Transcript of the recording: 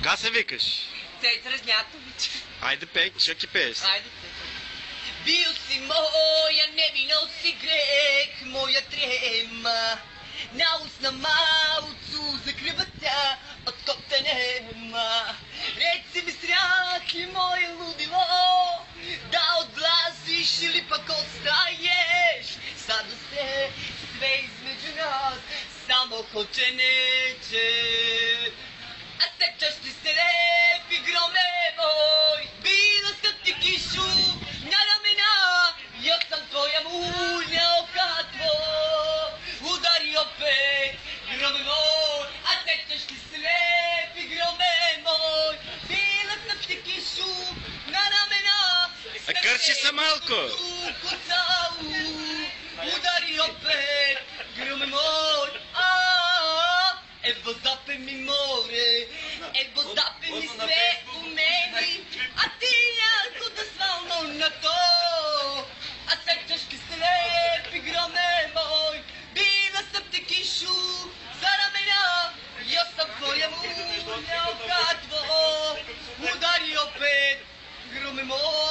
Как се викаш? Цецка Разнятович. Айде пей, ще ти пееш. Айде, бил си моя невинно си грех, моя трема. На устна малцу закрива тя от коптенема. Реци ми страх и мое лудило, да отлазиш или пък остаеш. Сада се све измежду нас, само хоченече. А сепчаш ли се лепи громе мой, била съм ти кишу на рамена, я съм твоя муля окатво. Удари опет, громе мой, а сепчаш ли се лепи громе мой, била съм ти кишу на рамена. Кърчи се малко. Удари опет, громе мой, evo zapе mi more, evo zapе mi sve u meni, a ti jako da svalno na to. A sećaš li se lepi grome moj, bila sam ti kišu za ramena, ja sam tvoja mulja oka tvo. Udari opet grome moj.